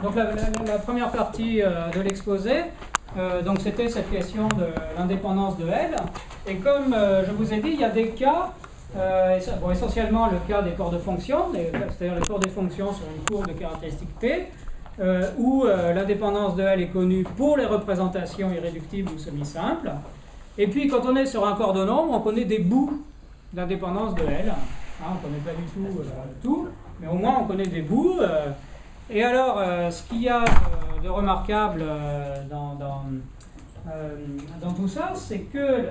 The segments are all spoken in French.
Donc la première partie de l'exposé, donc c'était cette question de l'indépendance de L. Et comme je vous ai dit, il y a des cas, bon, essentiellement le cas des corps de fonction, c'est-à-dire les corps des fonctions sur une courbe de caractéristiques P, où l'indépendance de L est connue pour les représentations irréductibles ou semi-simples. Et puis quand on est sur un corps de nombre, on connaît des bouts d'indépendance de L. On ne connaît pas du tout, mais au moins on connaît des bouts. Et alors, ce qu'il y a de remarquable dans tout ça, c'est que,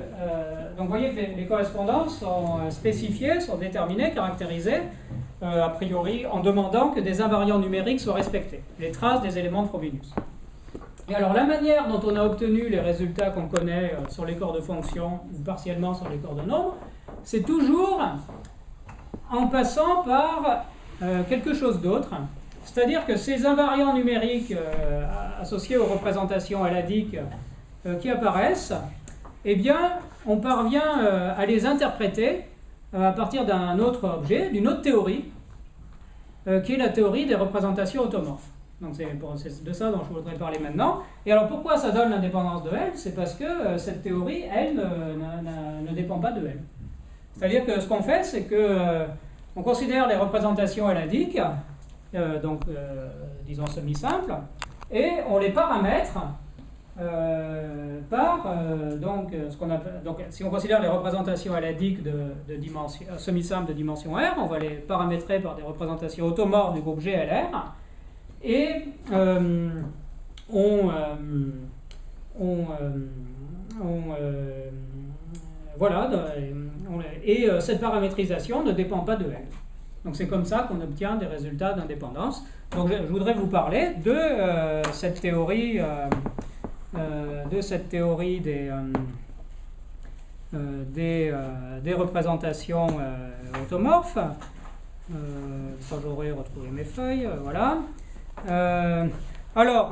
donc vous voyez que les correspondances sont spécifiées, sont déterminées, caractérisées, a priori, en demandant que des invariants numériques soient respectés, les traces des éléments de Frobenius. Et alors, la manière dont on a obtenu les résultats qu'on connaît sur les corps de fonction, ou partiellement sur les corps de nombres, c'est toujours en passant par quelque chose d'autre. C'est-à-dire que ces invariants numériques associés aux représentations aladiques qui apparaissent, eh bien, on parvient à les interpréter à partir d'un autre objet, d'une autre théorie, qui est la théorie des représentations automorphes. Donc c'est de ça dont je voudrais parler maintenant. Et alors pourquoi ça donne l'indépendance de L? C'est parce que cette théorie, elle, ne dépend pas de L. C'est-à-dire que ce qu'on fait, c'est qu'on considère les représentations aladiques, disons semi-simples, et on les paramètre par ce qu'on appelle. Donc, si on considère les représentations aladiques de dimension semi-simples de dimension R, on va les paramétrer par des représentations automorphes du groupe GLR, et cette paramétrisation ne dépend pas de L. Donc c'est comme ça qu'on obtient des résultats d'indépendance. Donc je voudrais vous parler de cette théorie, des représentations automorphes. Quand j'aurai retrouvé mes feuilles, voilà. Alors.